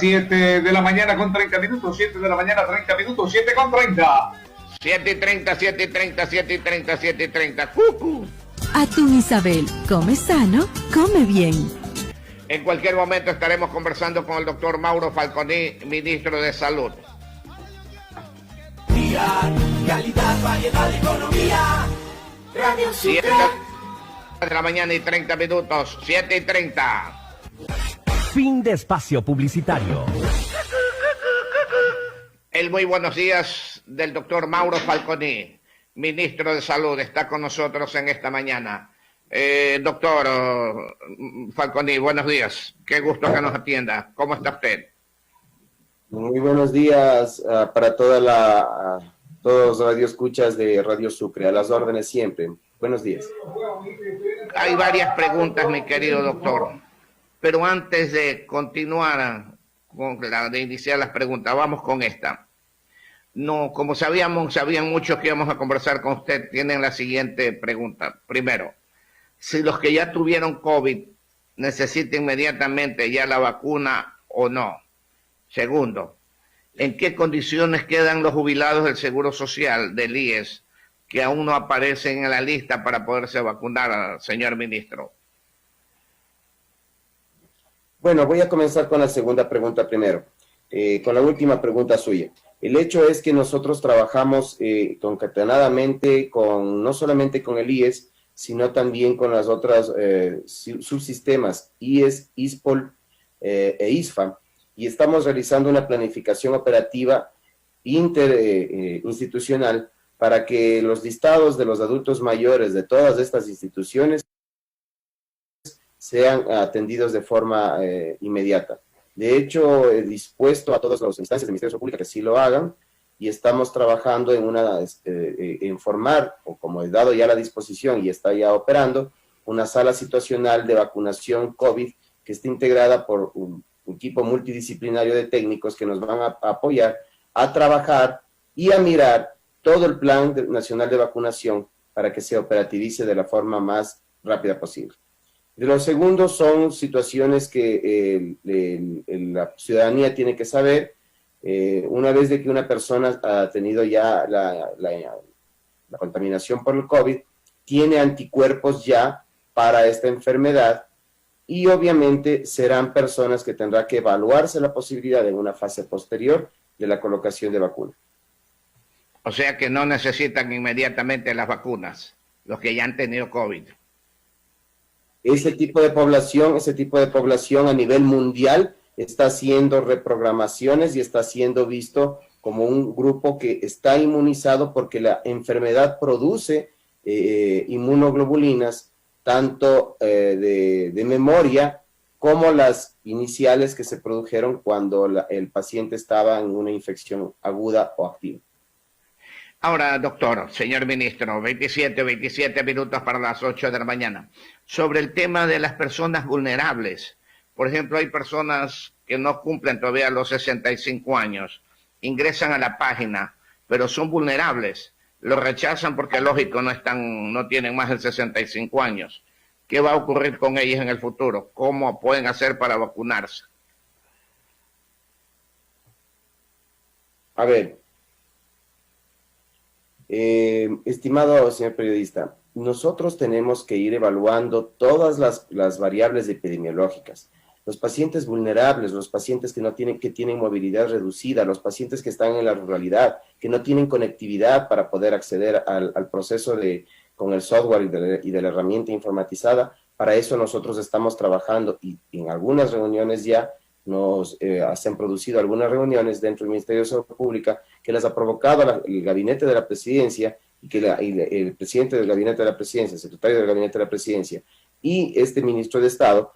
7 de la mañana con 30 minutos, 7 de la mañana 30 minutos, 7 con 30. 7:30, 7:30, 7:30, 7:30. ¡Cucu! Atún Isabel, come sano, come bien. En cualquier momento estaremos conversando con el doctor Mauro Falconi, ministro de Salud. Calidad, variedad, economía. Radio Sucre. 7 de la mañana y 30 minutos, 7:30. Fin de espacio publicitario. El muy buenos días del doctor Mauro Falconi, ministro de Salud, está con nosotros en esta mañana. Doctor Falconi, buenos días. Qué gusto que nos atienda. ¿Cómo está usted? Muy buenos días para todos los radioescuchas de Radio Sucre. A las órdenes siempre. Buenos días. Hay varias preguntas, mi querido doctor. Pero antes de continuar de iniciar las preguntas, vamos con esta. No, como sabían muchos que íbamos a conversar con usted, tienen la siguiente pregunta. Primero, si los que ya tuvieron COVID necesitan inmediatamente ya la vacuna o no. Segundo, ¿en qué condiciones quedan los jubilados del Seguro Social, del IES, que aún no aparecen en la lista para poderse vacunar, señor ministro? Bueno, voy a comenzar con la segunda pregunta primero, con la última pregunta suya. El hecho es que nosotros trabajamos concatenadamente no solamente con el IES, sino también con las otras subsistemas IES, ISPOL e ISFA, y estamos realizando una planificación operativa interinstitucional para que los listados de los adultos mayores de todas estas instituciones sean atendidos de forma inmediata. De hecho, he dispuesto a todas las instancias del Ministerio de Salud Pública que sí lo hagan, y estamos trabajando en formar, o como he dado ya la disposición y está ya operando, una sala situacional de vacunación COVID que está integrada por un equipo multidisciplinario de técnicos que nos van a apoyar a trabajar y a mirar todo el plan nacional de vacunación para que se operativice de la forma más rápida posible. De los segundos son situaciones que la ciudadanía tiene que saber. Una vez de que una persona ha tenido ya la contaminación por el COVID, tiene anticuerpos ya para esta enfermedad, y obviamente serán personas que tendrá que evaluarse la posibilidad en una fase posterior de la colocación de vacuna. O sea que no necesitan inmediatamente las vacunas, los que ya han tenido COVID. Ese tipo de población a nivel mundial está haciendo reprogramaciones y está siendo visto como un grupo que está inmunizado, porque la enfermedad produce inmunoglobulinas, tanto de memoria como las iniciales que se produjeron cuando el paciente estaba en una infección aguda o activa. Ahora, doctor, señor ministro, 27 minutos para las 8 de la mañana. Sobre el tema de las personas vulnerables. Por ejemplo, hay personas que no cumplen todavía los 65 años, ingresan a la página, pero son vulnerables. Lo rechazan porque, lógico, no tienen más de 65 años. ¿Qué va a ocurrir con ellos en el futuro? ¿Cómo pueden hacer para vacunarse? A ver, estimado señor periodista, nosotros tenemos que ir evaluando todas las variables epidemiológicas. Los pacientes vulnerables, los pacientes que tienen movilidad reducida, los pacientes que están en la ruralidad, que no tienen conectividad para poder acceder al proceso con el software y de la herramienta informatizada. Para eso nosotros estamos trabajando, y en algunas reuniones ya se han producido algunas reuniones dentro del Ministerio de Salud Pública que las ha provocado el Gabinete de la Presidencia, y que el presidente del Gabinete de la Presidencia, el secretario del Gabinete de la Presidencia y este ministro de Estado,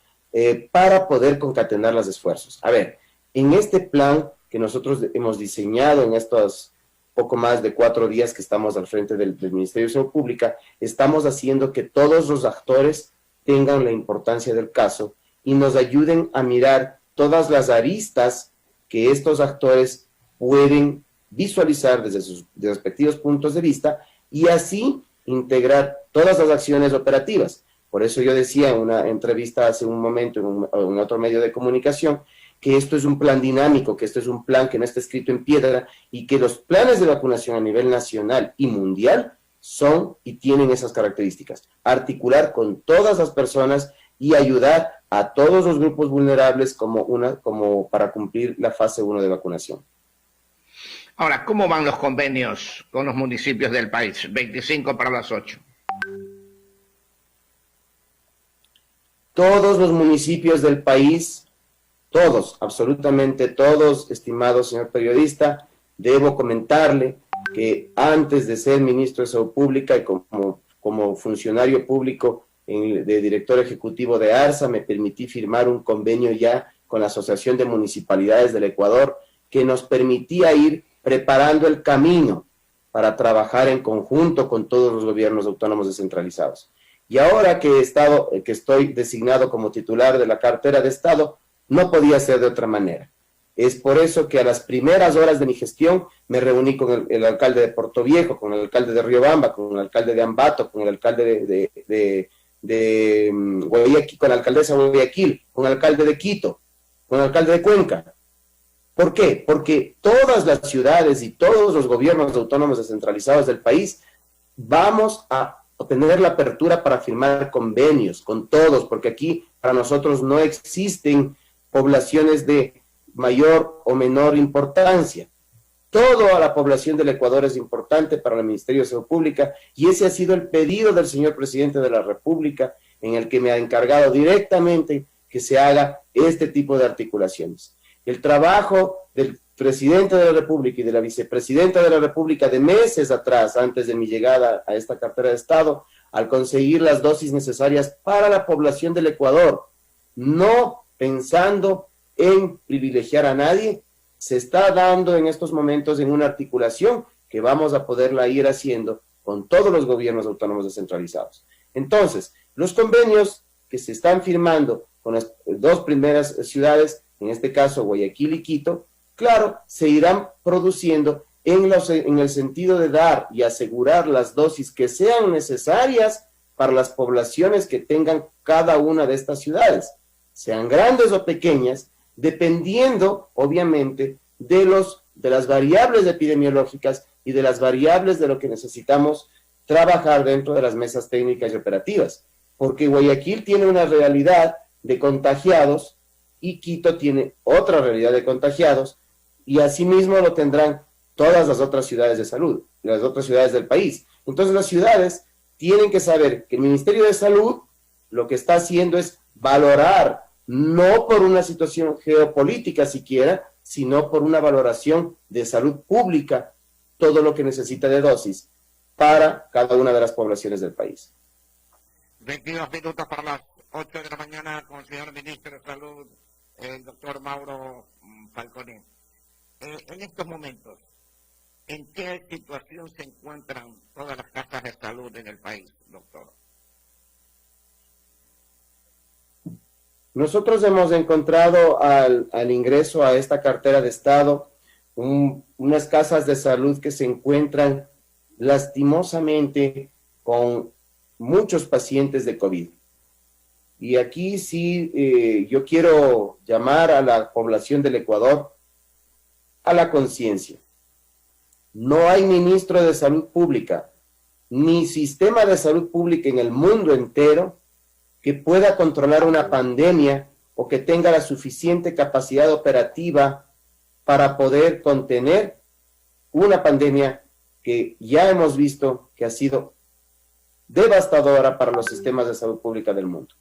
para poder concatenar los esfuerzos. A ver, en este plan que nosotros hemos diseñado en estos poco más de 4 días que estamos al frente del Ministerio de Salud Pública, estamos haciendo que todos los actores tengan la importancia del caso y nos ayuden a mirar todas las aristas que estos actores pueden visualizar desde sus respectivos puntos de vista, y así integrar todas las acciones operativas. Por eso yo decía en una entrevista hace un momento en otro medio de comunicación que esto es un plan dinámico, que esto es un plan que no está escrito en piedra y que los planes de vacunación a nivel nacional y mundial son y tienen esas características. Articular con todas las personas y ayudar a todos los grupos vulnerables como para cumplir la fase 1 de vacunación. Ahora, ¿cómo van los convenios con los municipios del país? 25 para las 8. Todos los municipios del país, todos, absolutamente todos, estimado señor periodista, debo comentarle que antes de ser ministro de Salud Pública y como funcionario público de director ejecutivo de ARSA, me permití firmar un convenio ya con la Asociación de Municipalidades del Ecuador que nos permitía ir preparando el camino para trabajar en conjunto con todos los gobiernos autónomos descentralizados. Y ahora que estoy designado como titular de la cartera de Estado, no podía ser de otra manera. Es por eso que a las primeras horas de mi gestión me reuní con el alcalde de Portoviejo, con el alcalde de Riobamba, con el alcalde de Ambato, con el alcalde de Guayaquil, con la alcaldesa de Guayaquil, con el alcalde de Quito, con el alcalde de Cuenca. ¿Por qué? Porque todas las ciudades y todos los gobiernos autónomos descentralizados del país vamos a tener la apertura para firmar convenios con todos, porque aquí para nosotros no existen poblaciones de mayor o menor importancia. Toda la población del Ecuador es importante para el Ministerio de Salud Pública y ese ha sido el pedido del señor presidente de la República, en el que me ha encargado directamente que se haga este tipo de articulaciones. El trabajo del presidente de la República y de la vicepresidenta de la República de meses atrás, antes de mi llegada a esta cartera de Estado, al conseguir las dosis necesarias para la población del Ecuador, no pensando en privilegiar a nadie, se está dando en estos momentos en una articulación que vamos a poderla ir haciendo con todos los gobiernos autónomos descentralizados. Entonces, los convenios que se están firmando con las dos primeras ciudades, en este caso Guayaquil y Quito, claro, se irán produciendo en el sentido de dar y asegurar las dosis que sean necesarias para las poblaciones que tengan cada una de estas ciudades, sean grandes o pequeñas, dependiendo, obviamente, de las variables epidemiológicas y de las variables de lo que necesitamos trabajar dentro de las mesas técnicas y operativas. Porque Guayaquil tiene una realidad de contagiados y Quito tiene otra realidad de contagiados, y asimismo lo tendrán todas las otras ciudades de salud, las otras ciudades del país. Entonces las ciudades tienen que saber que el Ministerio de Salud lo que está haciendo es valorar, no por una situación geopolítica siquiera, sino por una valoración de salud pública, todo lo que necesita de dosis para cada una de las poblaciones del país. 22 minutos para las 8 de la mañana con el señor ministro de Salud, el doctor Mauro Falconet. En estos momentos, ¿en qué situación se encuentran todas las casas de salud en el país, doctor? Nosotros hemos encontrado al ingreso a esta cartera de Estado unas casas de salud que se encuentran lastimosamente con muchos pacientes de COVID. Y aquí sí yo quiero llamar a la población del Ecuador a la conciencia. No hay ministro de Salud Pública, ni sistema de salud pública en el mundo entero que pueda controlar una pandemia o que tenga la suficiente capacidad operativa para poder contener una pandemia que ya hemos visto que ha sido devastadora para los sistemas de salud pública del mundo.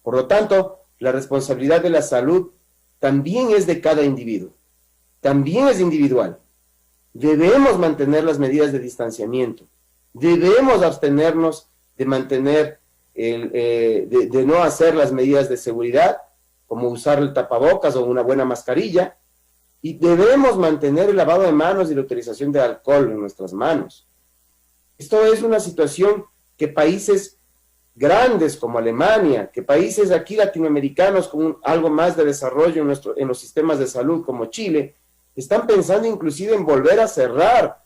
Por lo tanto, la responsabilidad de la salud también es de cada individuo, también es individual. Debemos mantener las medidas de distanciamiento, debemos abstenernos de mantener, de no hacer las medidas de seguridad, como usar el tapabocas o una buena mascarilla, y debemos mantener el lavado de manos y la utilización de alcohol en nuestras manos. Esto es una situación que países grandes como Alemania, que países aquí latinoamericanos con algo más de desarrollo en los sistemas de salud como Chile, están pensando inclusive en volver a cerrar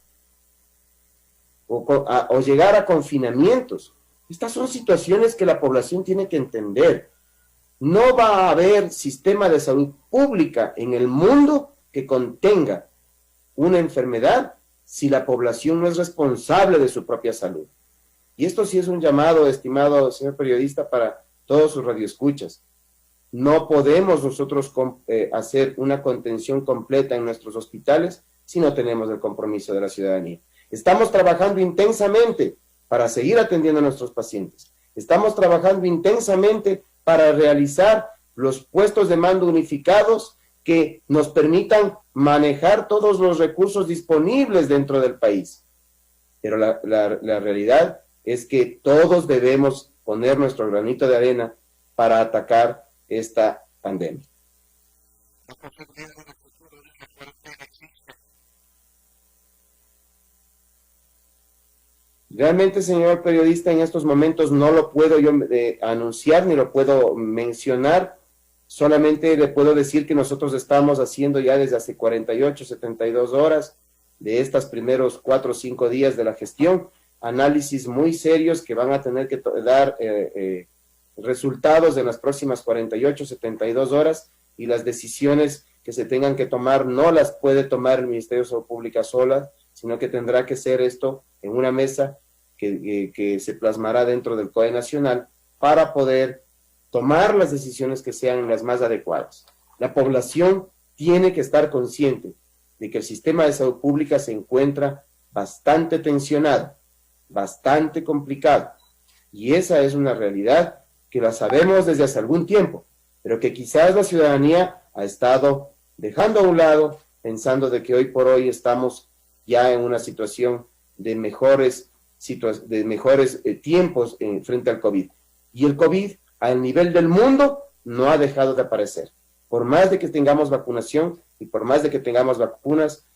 o llegar a confinamientos. Estas son situaciones que la población tiene que entender. No va a haber sistema de salud pública en el mundo que contenga una enfermedad si la población no es responsable de su propia salud. Y esto sí es un llamado, estimado señor periodista, para todos sus radioescuchas. No podemos nosotros hacer una contención completa en nuestros hospitales si no tenemos el compromiso de la ciudadanía. Estamos trabajando intensamente para seguir atendiendo a nuestros pacientes. Estamos trabajando intensamente para realizar los puestos de mando unificados que nos permitan manejar todos los recursos disponibles dentro del país. Pero la realidad es que todos debemos poner nuestro granito de arena para atacar esta pandemia. Realmente, señor periodista, en estos momentos no lo puedo yo anunciar ni lo puedo mencionar. Solamente le puedo decir que nosotros estamos haciendo ya desde hace 48, 72 horas de estos primeros 4 o 5 días de la gestión, análisis muy serios que van a tener que dar resultados en las próximas 48, 72 horas, y las decisiones que se tengan que tomar no las puede tomar el Ministerio de Salud Pública sola, sino que tendrá que ser esto en una mesa que se plasmará dentro del COE Nacional para poder tomar las decisiones que sean las más adecuadas. La población tiene que estar consciente de que el sistema de salud pública se encuentra bastante tensionado, bastante complicado, y esa es una realidad que la sabemos desde hace algún tiempo, pero que quizás la ciudadanía ha estado dejando a un lado, pensando de que hoy por hoy estamos ya en una situación de mejores tiempos frente al COVID. Y el COVID, al nivel del mundo, no ha dejado de aparecer. Por más de que tengamos vacunación y por más de que tengamos vacunas,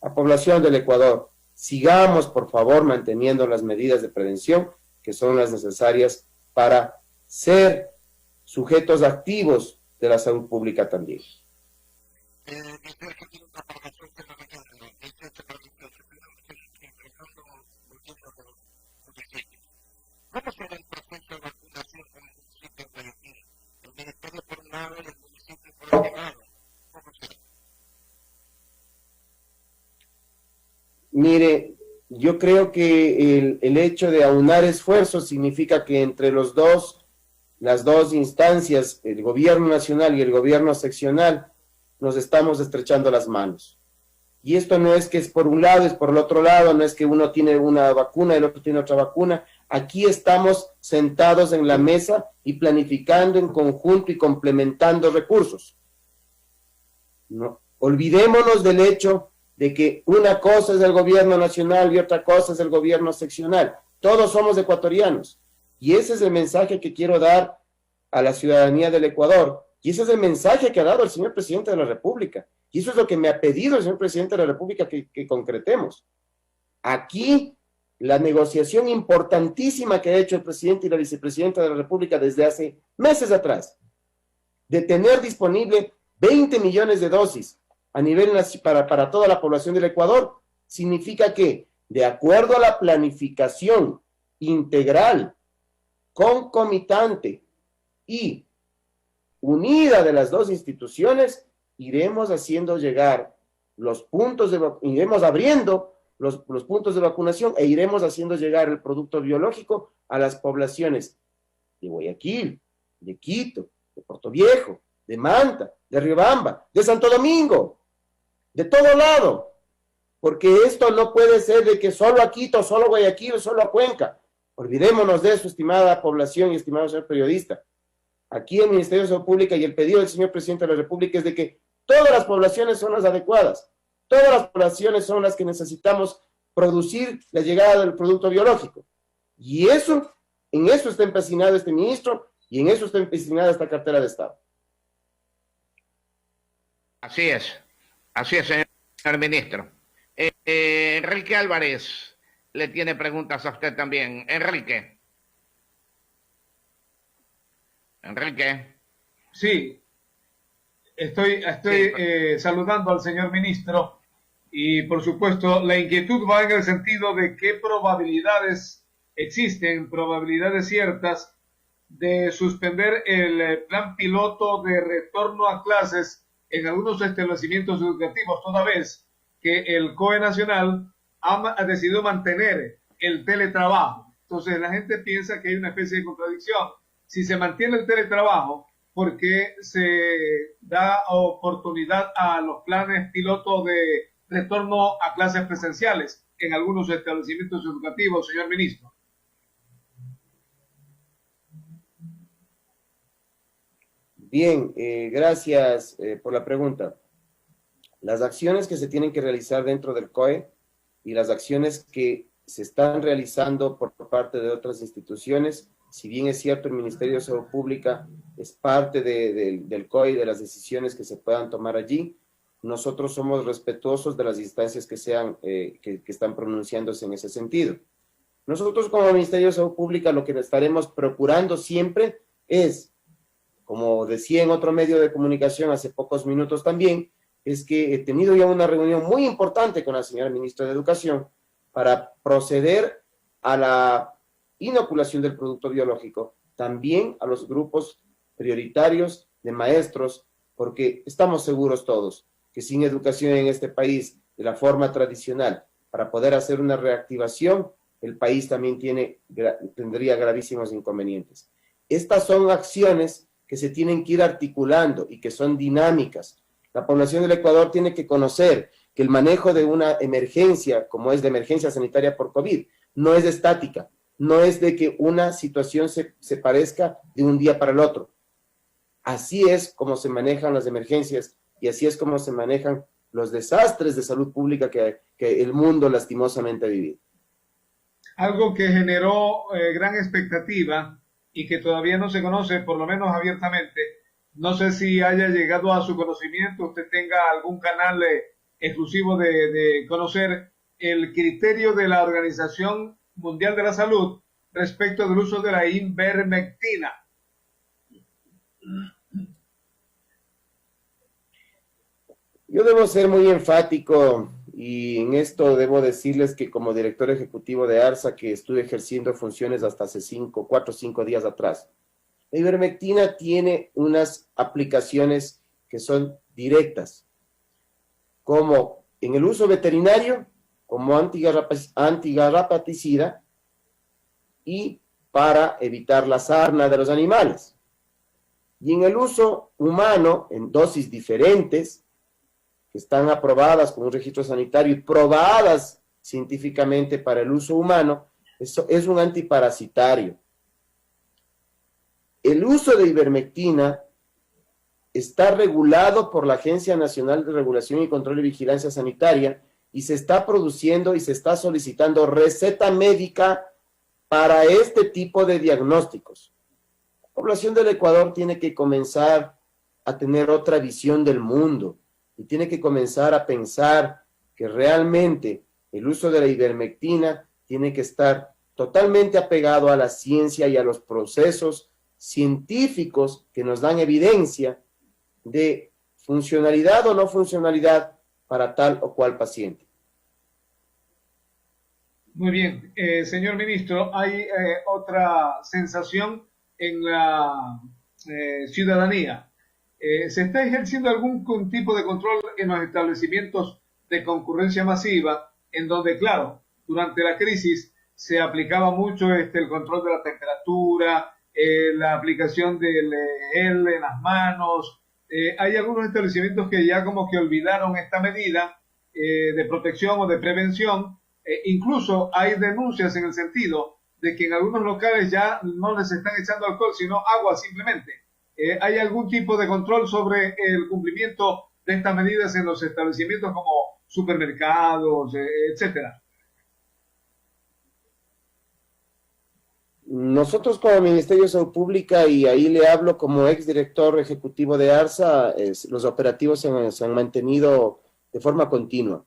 la población del Ecuador, sigamos por favor manteniendo las medidas de prevención que son las necesarias para ser sujetos activos de la salud pública también. Mire, yo creo que el hecho de aunar esfuerzos significa que entre las dos instancias, el gobierno nacional y el gobierno seccional, nos estamos estrechando las manos. Y esto no es que es por un lado, es por el otro lado, no es que uno tiene una vacuna y el otro tiene otra vacuna. Aquí estamos sentados en la mesa y planificando en conjunto y complementando recursos. No, olvidémonos del hecho de que una cosa es el gobierno nacional y otra cosa es el gobierno seccional. Todos somos ecuatorianos. Y ese es el mensaje que quiero dar a la ciudadanía del Ecuador. Y ese es el mensaje que ha dado el señor presidente de la República. Y eso es lo que me ha pedido el señor presidente de la República que concretemos. Aquí, la negociación importantísima que ha hecho el presidente y la vicepresidenta de la República desde hace meses atrás, de tener disponible 20 millones de dosis a nivel para toda la población del Ecuador, significa que, de acuerdo a la planificación integral, concomitante y unida de las dos instituciones, iremos haciendo llegar los puntos iremos abriendo los puntos de vacunación e iremos haciendo llegar el producto biológico a las poblaciones de Guayaquil, de Quito, de Puerto Viejo, de Manta, de Riobamba, de Santo Domingo, de todo lado, porque esto no puede ser de que solo a Quito, solo a Guayaquil, solo a Cuenca. Olvidémonos de eso, estimada población y estimado señor periodista. Aquí el Ministerio de Salud Pública y el pedido del señor presidente de la República es de que todas las poblaciones son las adecuadas, todas las poblaciones son las que necesitamos producir la llegada del producto biológico. Y eso, en eso está empecinado este ministro y en eso está empecinada esta cartera de Estado. Así es, señor ministro. Enrique Álvarez le tiene preguntas a usted también. Enrique. Sí, estoy saludando al señor ministro y por supuesto la inquietud va en el sentido de qué probabilidades existen, probabilidades ciertas de suspender el plan piloto de retorno a clases en algunos establecimientos educativos, toda vez que el COE Nacional ha decidido mantener el teletrabajo. Entonces la gente piensa que hay una especie de contradicción. Si se mantiene el teletrabajo, ¿por qué se da oportunidad a los planes piloto de retorno a clases presenciales en algunos establecimientos educativos, señor ministro? Bien, gracias por la pregunta. Las acciones que se tienen que realizar dentro del COE y las acciones que se están realizando por parte de otras instituciones, si bien es cierto el Ministerio de Salud Pública es parte del COE y de las decisiones que se puedan tomar allí, nosotros somos respetuosos de las instancias que están pronunciándose en ese sentido. Nosotros como Ministerio de Salud Pública lo que estaremos procurando siempre es, como decía en otro medio de comunicación hace pocos minutos también, es que he tenido ya una reunión muy importante con la señora ministra de Educación para proceder a la inoculación del producto biológico, también a los grupos prioritarios de maestros, porque estamos seguros todos que sin educación en este país de la forma tradicional, para poder hacer una reactivación, el país también tendría gravísimos inconvenientes. Estas son acciones que se tienen que ir articulando y que son dinámicas. La población del Ecuador tiene que conocer que el manejo de una emergencia, como es de emergencia sanitaria por COVID, no es estática, no es de que una situación se parezca de un día para el otro. Así es como se manejan las emergencias y así es como se manejan los desastres de salud pública que el mundo lastimosamente ha vivido. Algo que generó gran expectativa y que todavía no se conoce, por lo menos abiertamente. No sé si haya llegado a su conocimiento, usted tenga algún canal exclusivo de conocer el criterio de la Organización Mundial de la Salud respecto del uso de la ivermectina. Yo debo ser muy enfático y en esto debo decirles que como director ejecutivo de ARSA, que estuve ejerciendo funciones hasta hace 4 o 5 días atrás, la ivermectina tiene unas aplicaciones que son directas, como en el uso veterinario, como antigarrapaticida y para evitar la sarna de los animales. Y en el uso humano, en dosis diferentes, que están aprobadas con un registro sanitario y probadas científicamente para el uso humano, eso es un antiparasitario. El uso de ivermectina está regulado por la Agencia Nacional de Regulación y Control y Vigilancia Sanitaria y se está produciendo y se está solicitando receta médica para este tipo de diagnósticos. La población del Ecuador tiene que comenzar a tener otra visión del mundo y tiene que comenzar a pensar que realmente el uso de la ivermectina tiene que estar totalmente apegado a la ciencia y a los procesos científicos que nos dan evidencia de funcionalidad o no funcionalidad para tal o cual paciente. Muy bien, señor ministro, hay otra sensación en la ciudadanía. ¿Se está ejerciendo algún tipo de control en los establecimientos de concurrencia masiva, en donde, claro, durante la crisis se aplicaba mucho el control de la temperatura, la aplicación del gel en las manos? Hay algunos establecimientos que ya como que olvidaron esta medida de protección o de prevención. Incluso hay denuncias en el sentido de que en algunos locales ya no les están echando alcohol, sino agua simplemente. ¿Hay algún tipo de control sobre el cumplimiento de estas medidas en los establecimientos como supermercados, etcétera? Nosotros como Ministerio de Salud Pública, y ahí le hablo como exdirector ejecutivo de ARSA, los operativos se han mantenido de forma continua.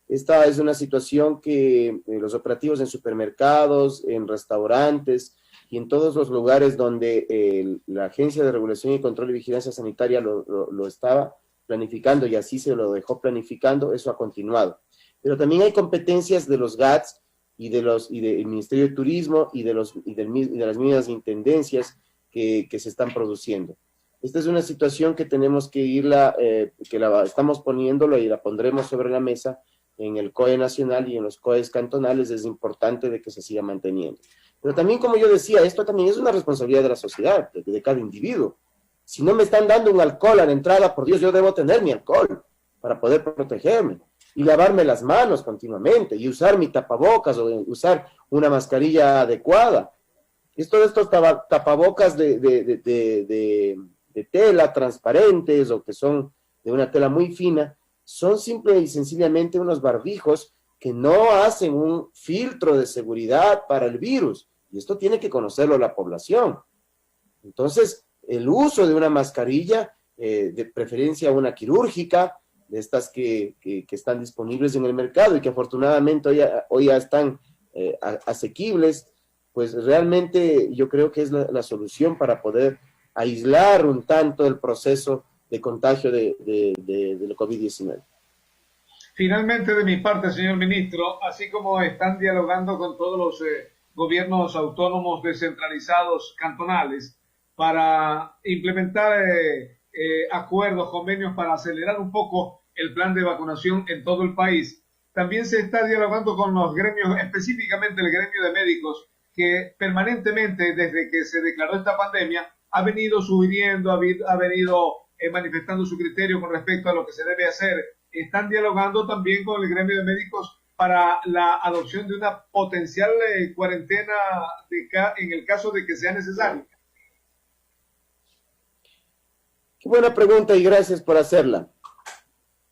Esta es una situación que los operativos en supermercados, en restaurantes y en todos los lugares donde la Agencia de Regulación y Control y Vigilancia Sanitaria lo estaba planificando y así se lo dejó planificando, eso ha continuado. Pero también hay competencias de los GATS y del Ministerio de Turismo y de las mismas intendencias que se están produciendo. Esta es una situación que tenemos que irla, que la estamos poniéndolo y la pondremos sobre la mesa en el COE nacional y en los COEs cantonales. Es importante de que se siga manteniendo. Pero también, como yo decía, esto también es una responsabilidad de la sociedad, de cada individuo. Si no me están dando un alcohol a la entrada, por Dios, yo debo tener mi alcohol para poder protegerme y lavarme las manos continuamente y usar mi tapabocas o usar una mascarilla adecuada. Todos estos tapabocas de tela transparentes o que son de una tela muy fina, son simple y sencillamente unos barbijos que no hacen un filtro de seguridad para el virus. Y esto tiene que conocerlo la población. Entonces, el uso de una mascarilla, de preferencia una quirúrgica, de estas que están disponibles en el mercado y que afortunadamente hoy ya están asequibles, pues realmente yo creo que es la solución para poder aislar un tanto el proceso de contagio del COVID-19. Finalmente, de mi parte, señor ministro, así como están dialogando con todos los gobiernos autónomos descentralizados cantonales para implementar acuerdos, convenios para acelerar un poco el plan de vacunación en todo el país, también se está dialogando con los gremios, específicamente el gremio de médicos, que permanentemente, desde que se declaró esta pandemia, ha venido sugiriendo, ha venido manifestando su criterio con respecto a lo que se debe hacer. Están dialogando también con el gremio de médicos para la adopción de una potencial cuarentena en el caso de que sea necesario. Qué buena pregunta y gracias por hacerla.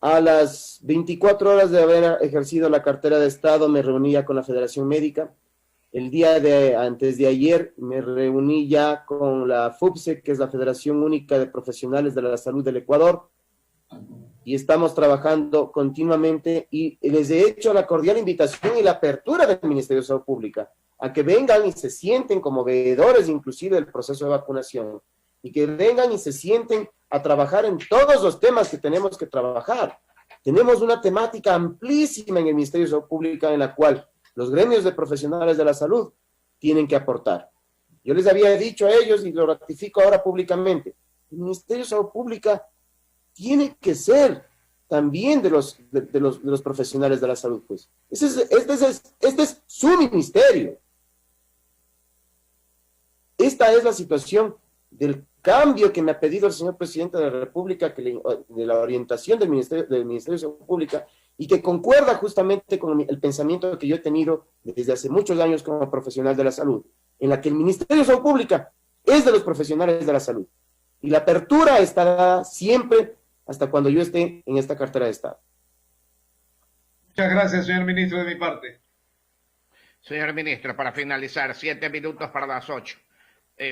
A las 24 horas de haber ejercido la cartera de Estado, me reunía con la Federación Médica. El día antes de ayer me reuní ya con la FUPSE, que es la Federación Única de Profesionales de la Salud del Ecuador, y estamos trabajando continuamente y les he hecho la cordial invitación y la apertura del Ministerio de Salud Pública a que vengan y se sienten como veedores inclusive del proceso de vacunación y que vengan y se sienten a trabajar en todos los temas que tenemos que trabajar. Tenemos una temática amplísima en el Ministerio de Salud Pública en la cual los gremios de profesionales de la salud tienen que aportar. Yo les había dicho a ellos, y lo ratifico ahora públicamente, el Ministerio de Salud Pública tiene que ser también de los profesionales de la salud, pues. Este es su ministerio. Esta es la situación del cambio que me ha pedido el señor presidente de la República, de la orientación del Ministerio de Salud Pública, y que concuerda justamente con el pensamiento que yo he tenido desde hace muchos años como profesional de la salud, en la que el Ministerio de Salud Pública es de los profesionales de la salud. Y la apertura estará siempre hasta cuando yo esté en esta cartera de Estado. Muchas gracias, señor ministro, de mi parte. Señor ministro, para finalizar, 7 minutos para las 8.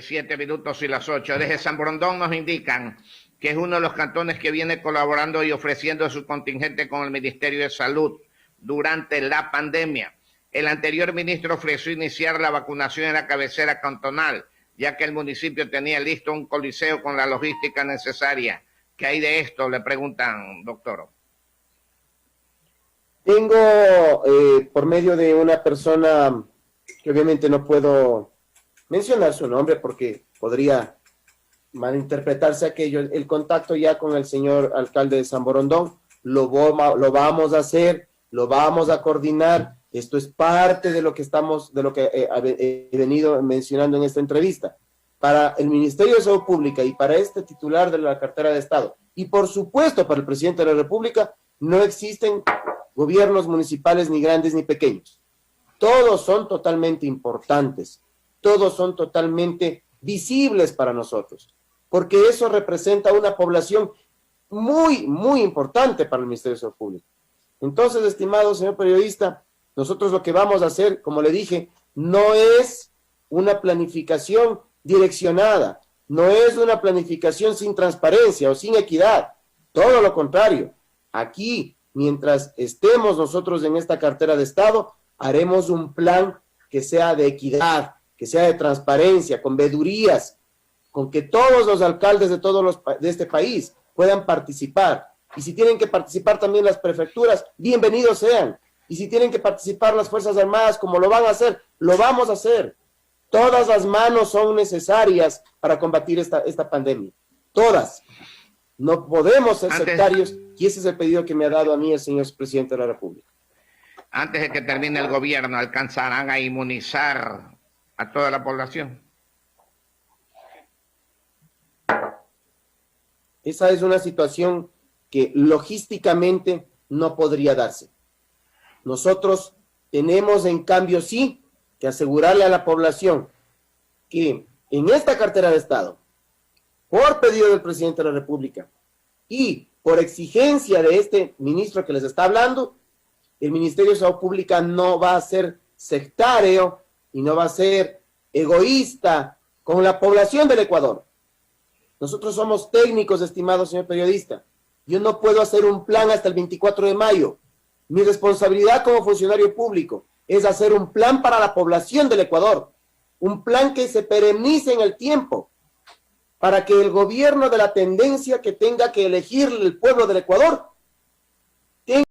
7 minutos y las 8. Desde San Borondón nos indican que es uno de los cantones que viene colaborando y ofreciendo su contingente con el Ministerio de Salud durante la pandemia. El anterior ministro ofreció iniciar la vacunación en la cabecera cantonal, ya que el municipio tenía listo un coliseo con la logística necesaria. ¿Qué hay de esto? Le preguntan, doctor. Tengo, por medio de una persona que obviamente no puedo mencionar su nombre porque podría malinterpretarse aquello, el contacto ya con el señor alcalde de San Borondón, lo vamos a hacer, lo vamos a coordinar. Esto es parte de lo que he venido mencionando en esta entrevista. Para el Ministerio de Salud Pública y para este titular de la cartera de Estado, y por supuesto para el presidente de la República, no existen gobiernos municipales ni grandes ni pequeños. Todos son totalmente importantes, todos son totalmente visibles para nosotros, porque eso representa una población muy, muy importante para el Ministerio de Salud Pública. Entonces, estimado señor periodista, nosotros lo que vamos a hacer, como le dije, no es una planificación direccionada, no es una planificación sin transparencia o sin equidad, todo lo contrario. Aquí, mientras estemos nosotros en esta cartera de Estado, haremos un plan que sea de equidad, que sea de transparencia, con veedurías, con que todos los alcaldes de este país puedan participar. Y si tienen que participar también las prefecturas, bienvenidos sean. Y si tienen que participar las Fuerzas Armadas, como lo van a hacer, lo vamos a hacer. Todas las manos son necesarias para combatir esta pandemia. Todas. No podemos ser sectarios y ese es el pedido que me ha dado a mí el señor presidente de la República. Antes de que termine el gobierno, ¿alcanzarán a inmunizar a toda la población? Esa es una situación que logísticamente no podría darse. Nosotros tenemos, en cambio, sí, que asegurarle a la población que en esta cartera de Estado, por pedido del presidente de la República y por exigencia de este ministro que les está hablando, el Ministerio de Salud Pública no va a ser sectario y no va a ser egoísta con la población del Ecuador. Nosotros somos técnicos, estimado señor periodista. Yo no puedo hacer un plan hasta el 24 de mayo. Mi responsabilidad como funcionario público es hacer un plan para la población del Ecuador, un plan que se perennice en el tiempo, para que el gobierno de la tendencia que tenga que elegir el pueblo del Ecuador tenga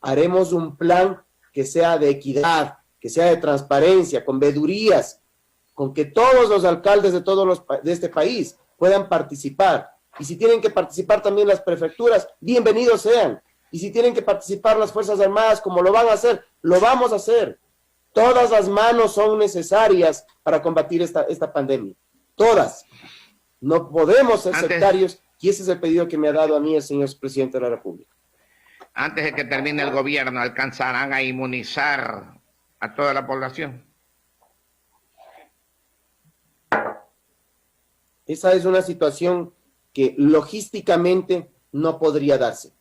haremos un plan que sea de equidad, que sea de transparencia, con vedurías, con que todos los alcaldes de este país puedan participar. Y si tienen que participar también las prefecturas, bienvenidos sean. Y si tienen que participar las Fuerzas Armadas, como lo van a hacer, lo vamos a hacer. Todas las manos son necesarias para combatir esta pandemia. Todas. No podemos ser sectarios y ese es el pedido que me ha dado a mí el señor presidente de la República. Antes de que termine el gobierno, ¿alcanzarán a inmunizar a toda la población? Esa es una situación que logísticamente no podría darse.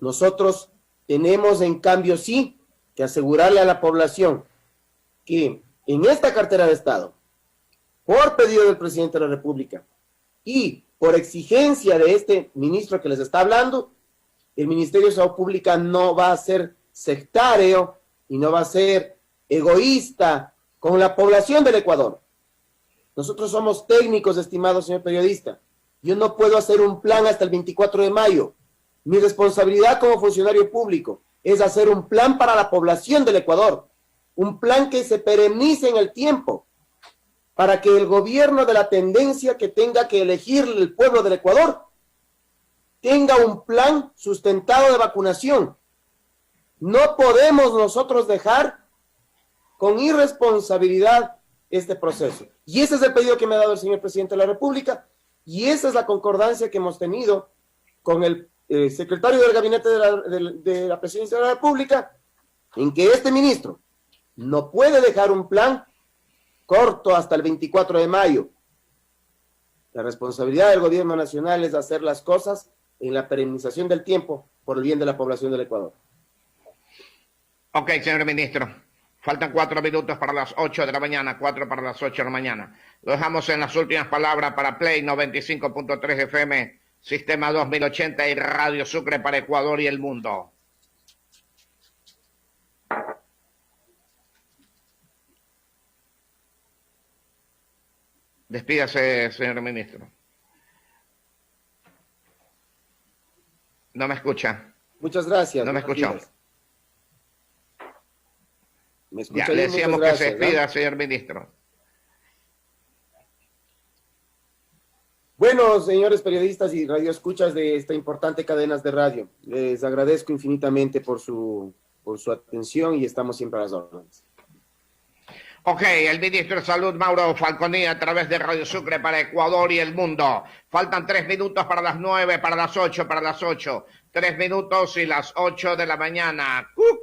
Nosotros tenemos, en cambio, sí, que asegurarle a la población que en esta cartera de Estado, por pedido del presidente de la República y por exigencia de este ministro que les está hablando, el Ministerio de Salud Pública no va a ser sectario y no va a ser egoísta con la población del Ecuador. Nosotros somos técnicos, estimado señor periodista. Yo no puedo hacer un plan hasta el 24 de mayo. Mi responsabilidad como funcionario público es hacer un plan para la población del Ecuador, un plan que se perennice en el tiempo, para que el gobierno de la tendencia que tenga que elegir el pueblo del Ecuador tenga un plan sustentado de vacunación. No podemos nosotros dejar con irresponsabilidad este proceso. Y ese es el pedido que me ha dado el señor presidente de la República y esa es la concordancia que hemos tenido con el secretario del gabinete de la presidencia de la República, en que este ministro no puede dejar un plan corto hasta el 24 de mayo. La responsabilidad del gobierno nacional es hacer las cosas en la perennización del tiempo por el bien de la población del Ecuador. Ok, señor ministro. Faltan 4 minutos para las 8 de la mañana, 4 para las 8 de la mañana. Lo dejamos en las últimas palabras para Play 95.3 FM, Sistema 2080 y Radio Sucre para Ecuador y el mundo. Despídase, señor ministro. No me escucha. Muchas gracias. No me escuchó. ¿Me escucha? Ya, le decíamos que se despida, señor ministro. Bueno, señores periodistas y radioescuchas de esta importante cadena de radio, les agradezco infinitamente por su atención y estamos siempre a las órdenes. Ok, el ministro de Salud, Mauro Falconi, a través de Radio Sucre para Ecuador y el mundo. Faltan 3 minutos para las 9, para las 8, para las 8. 3 minutos y las 8 de la mañana. ¡Cucú!